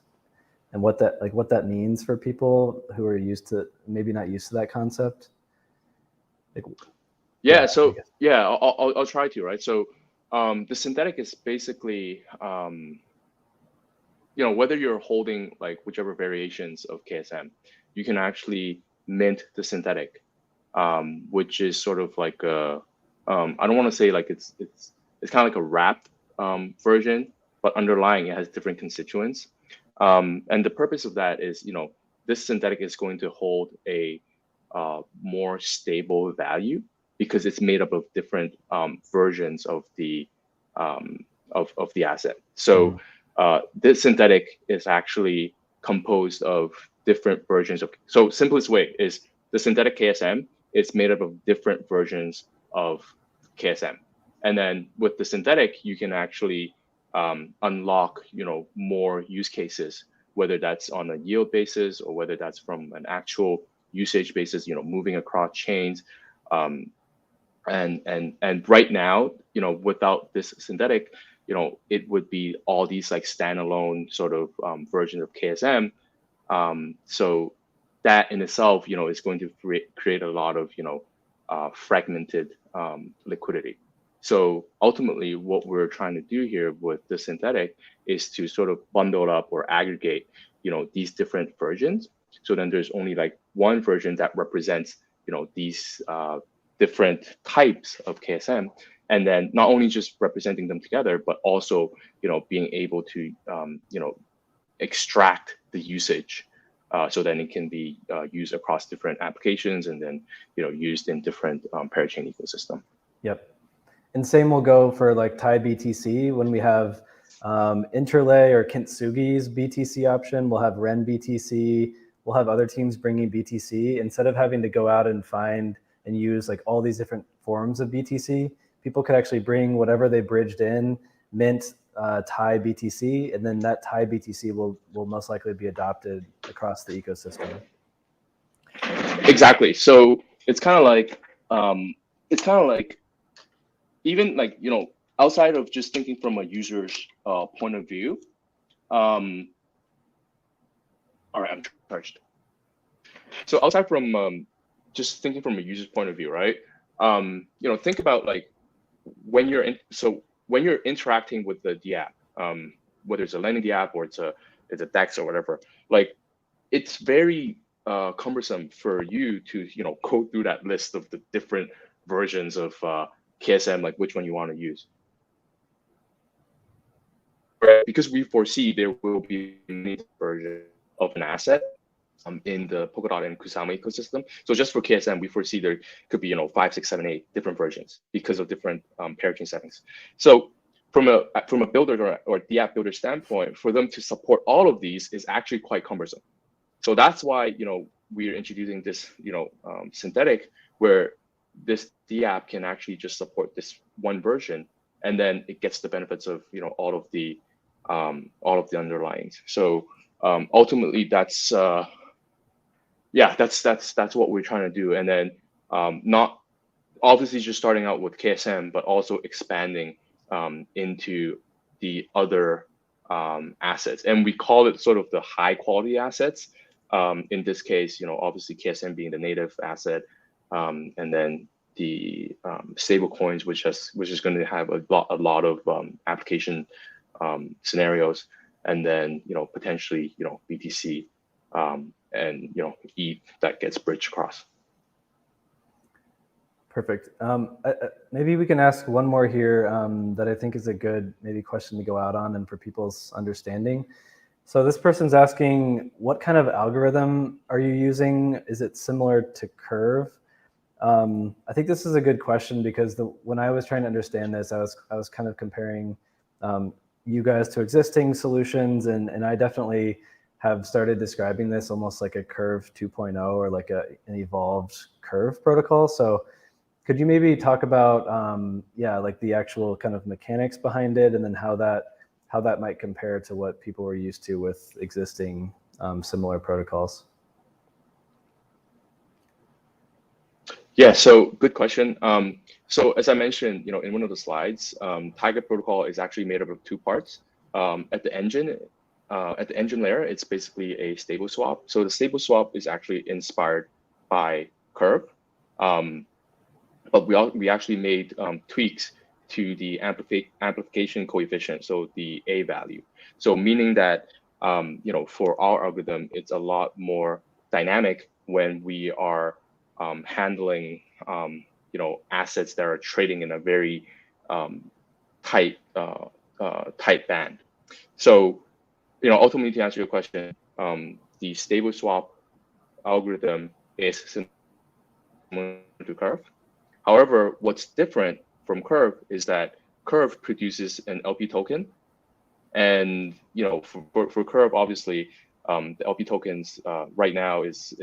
and what that means for people who are maybe not used to that concept? I'll try to, right? So the synthetic is basically whether you're holding like whichever variations of KSM, you can actually mint the synthetic, which is sort of like I don't want to say like it's kind of like a wrapped version, but underlying it has different constituents. And the purpose of that is, this synthetic is going to hold a more stable value because it's made up of different versions of the asset. So this synthetic is actually composed of different versions of. So simplest way is the synthetic KSM is made up of different versions of KSM, and then with the synthetic you can actually unlock more use cases, whether that's on a yield basis or whether that's from an actual usage basis, moving across chains. And right now, without this synthetic, it would be all these like standalone sort of versions of KSM. So that in itself, is going to create a lot of, fragmented liquidity. So ultimately, what we're trying to do here with the synthetic is to sort of bundle up or aggregate, these different versions. So then there's only like one version that represents, these different types of KSM, and then not only just representing them together, but also, being able to, extract the usage, so then it can be used across different applications and then, used in different parachain ecosystem. Yep. And same will go for like TAI BTC when we have Interlay or Kintsugi's BTC option. We'll have Ren BTC. We'll have other teams bringing BTC. Instead of having to go out and find and use like all these different forms of BTC, people could actually bring whatever they bridged in, mint TAI BTC, and then that TAI BTC will most likely be adopted across the ecosystem. Exactly. So it's kind of like even like, outside of just thinking from a user's point of view. All right, I'm charged. So outside from just thinking from a user's point of view, right? Think about like when you're interacting with the app, whether it's a lending app or it's a DEX or whatever, like it's very cumbersome for you to go through that list of the different versions of KSM, like which one you want to use. Right? Because we foresee there will be many versions of an asset in the Polkadot and Kusama ecosystem. So just for KSM, we foresee there could be 5, 6, 7, 8 different versions because of different parachain settings. So from a builder or the app builder standpoint, for them to support all of these is actually quite cumbersome. So that's why we're introducing this synthetic, where this DApp can actually just support this one version, and then it gets the benefits of all of the underlyings. So ultimately, that's what we're trying to do, and then not obviously just starting out with KSM, but also expanding into the other assets, and we call it sort of the high quality assets. In this case, obviously KSM being the native asset, and then the stable coins, which is going to have a lot of application scenarios, and then potentially BTC and ETH that gets bridged across. Perfect. Maybe we can ask one more here that I think is a good maybe question to go out on and for people's understanding. So this person's asking, what kind of algorithm are you using? Is it similar to Curve? I think this is a good question because when I was trying to understand this, I was kind of comparing you guys to existing solutions, and I definitely have started describing this almost like a Curve 2.0 or like an evolved Curve protocol. So could you maybe talk about like the actual kind of mechanics behind it, and then how that might compare to what people were used to with existing similar protocols? Yeah, so good question. So as I mentioned, in one of the slides, Tiger protocol is actually made up of two parts. At the engine layer, it's basically a stable swap. So the stable swap is actually inspired by Curve, but we actually made tweaks to the amplification coefficient, so the A value. So meaning that for our algorithm, it's a lot more dynamic when we are handling assets that are trading in a very tight band. So ultimately, to answer your question, the stable swap algorithm is similar to Curve. However, what's different from Curve is that Curve produces an LP token, and for Curve, obviously, the LP tokens right now is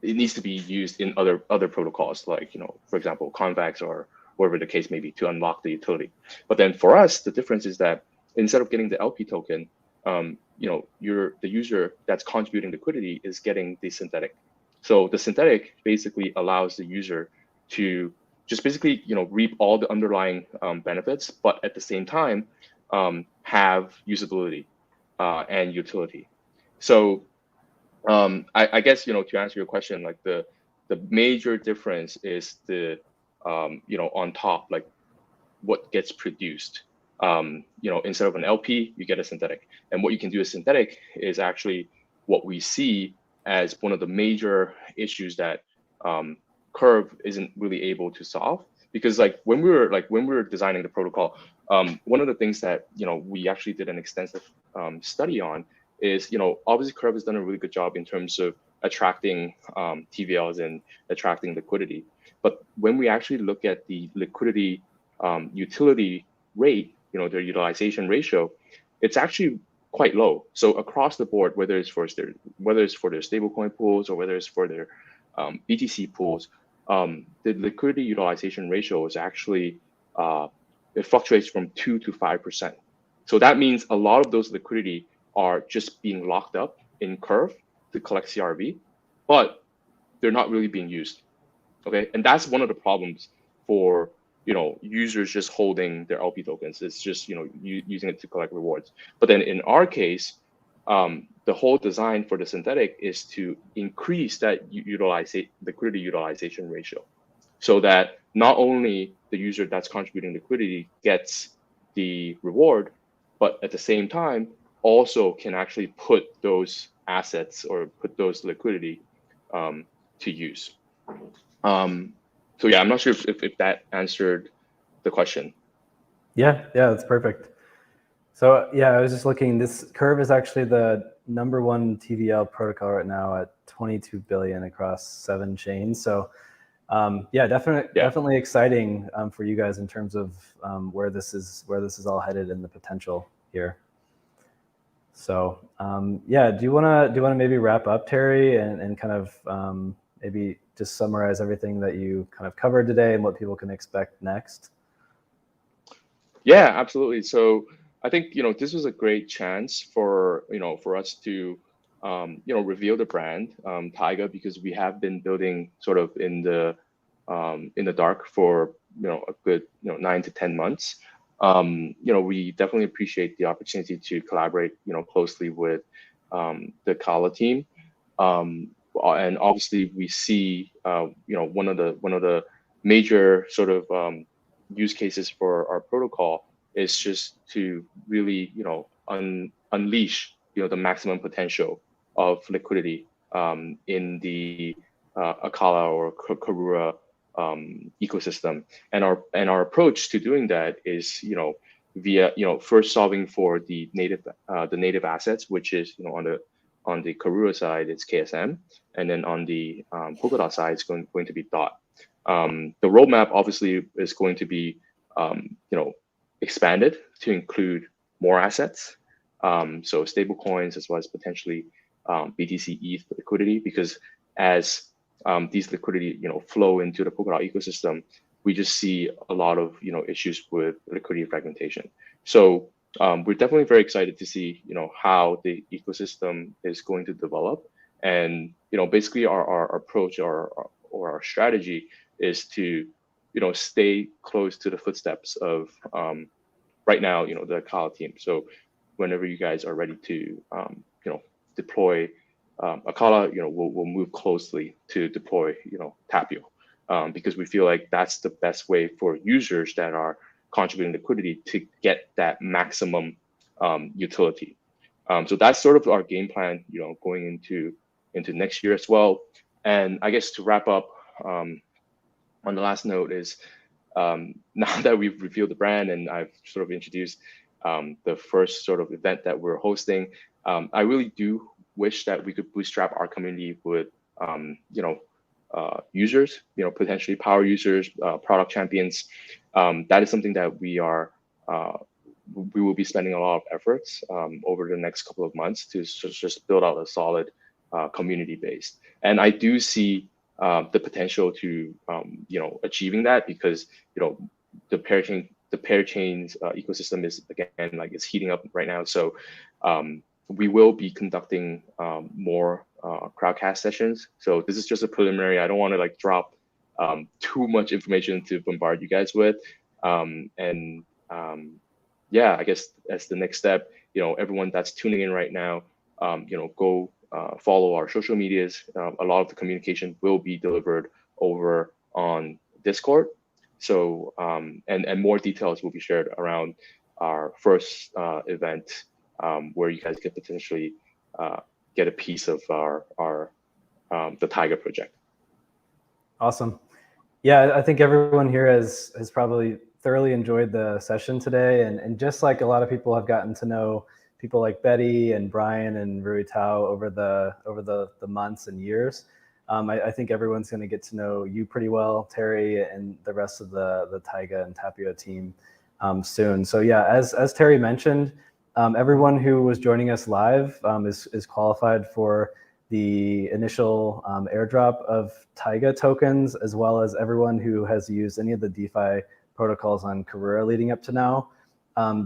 it needs to be used in other protocols, like for example Convex or whatever the case may be, to unlock the utility. But then for us, the difference is that instead of getting the LP token, the user that's contributing liquidity is getting the synthetic. So the synthetic basically allows the user to just basically reap all the underlying benefits, but at the same time have usability and utility. So I guess to answer your question, like the major difference is the on top, like what gets produced. Instead of an LP, you get a synthetic, and what you can do with synthetic is actually what we see as one of the major issues that Curve isn't really able to solve. Because when we were designing the protocol, one of the things that we actually did an extensive study on is obviously Curve has done a really good job in terms of attracting TVLs and attracting liquidity. But when we actually look at the liquidity utility rate, their utilization ratio, it's actually quite low. So across the board, whether it's for their stablecoin pools or whether it's for their BTC pools, the liquidity utilization ratio is actually it fluctuates from 2 to 5%. So that means a lot of those liquidity are just being locked up in Curve to collect CRV, but they're not really being used. Okay, and that's one of the problems for users just holding their LP tokens. It's just using it to collect rewards. But then in our case, the whole design for the synthetic is to increase that liquidity utilization ratio, so that not only the user that's contributing liquidity gets the reward, but at the same time also can actually put those assets or put those liquidity to use. So yeah, I'm not sure if that answered the question. Yeah, that's perfect. So yeah, I was just looking. This Curve is actually the #1 TVL protocol right now at 22 billion across 7 chains. So definitely exciting for you guys in terms of where this is all headed and the potential here. So do you wanna maybe wrap up, Terry, and kind of maybe just summarize everything that you kind of covered today and what people can expect next? Yeah, absolutely. So I think this was a great chance for for us to reveal the brand Taiga, because we have been building sort of in the dark for a good 9 to 10 months. We definitely appreciate the opportunity to collaborate closely with the Akala team, and obviously we see one of the major sort of use cases for our protocol is just to really unleash the maximum potential of liquidity in the Acala or Karura ecosystem. And our approach to doing that is via first solving for the native assets, which is on the Karura side it's KSM, and then on the Polkadot side it's going to be DOT. The roadmap obviously is going to be expanded to include more assets, so stable coins as well as potentially BTC ETH liquidity, because as these liquidity flow into the Polkadot ecosystem, we just see a lot of issues with liquidity fragmentation. So we're definitely very excited to see how the ecosystem is going to develop, and basically our approach or our strategy is to stay close to the footsteps of right now the Akala team. So whenever you guys are ready to deploy Akala, we'll move closely to deploy Tapio, because we feel like that's the best way for users that are contributing liquidity to get that maximum utility. So that's sort of our game plan, going into next year as well. And I guess to wrap up on the last note is, now that we've revealed the brand and I've sort of introduced the first sort of event that we're hosting, I really do wish that we could bootstrap our community with users, potentially power users, product champions. That is something that we will be spending a lot of efforts over the next couple of months to just build out a solid community base. And I do see the potential to achieving that, because the parachains ecosystem is, again, like, it's heating up right now. So we will be conducting more crowdcast sessions. So this is just a preliminary. I don't want to like drop too much information to bombard you guys with. Yeah, I guess as the next step, everyone that's tuning in right now, go follow our social medias. A lot of the communication will be delivered over on Discord. So and more details will be shared around our first event, where you guys could potentially get a piece of the Tiger project. Awesome. Yeah, I think everyone here has probably thoroughly enjoyed the session today, and just like a lot of people have gotten to know people like Bette and Brian and Rui Tao over the months and years. I think everyone's going to get to know you pretty well, Terry, and the rest of the Taiga and Tapio team soon. So yeah, as Terry mentioned, everyone who was joining us live is qualified for the initial airdrop of Taiga tokens, as well as everyone who has used any of the DeFi protocols on Karura leading up to now.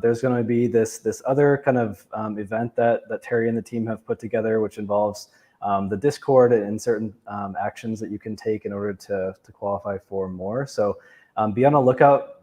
There's going to be this other kind of event that Terry and the team have put together, which involves the Discord and certain actions that you can take in order to qualify for more. So be on a lookout,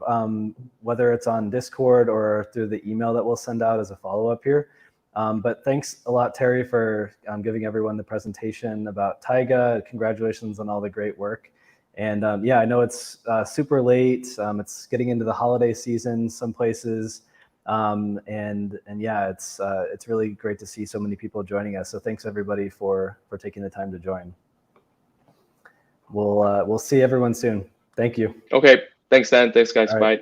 whether it's on Discord or through the email that we'll send out as a follow-up here. But thanks a lot, Terry, for giving everyone the presentation about Taiga. Congratulations on all the great work. And yeah, I know it's super late. It's getting into the holiday season some places. And yeah, it's really great to see so many people joining us. So thanks everybody for taking the time to join. We'll see everyone soon. Thank you. Okay. Thanks, Dan. Thanks, guys. Bye.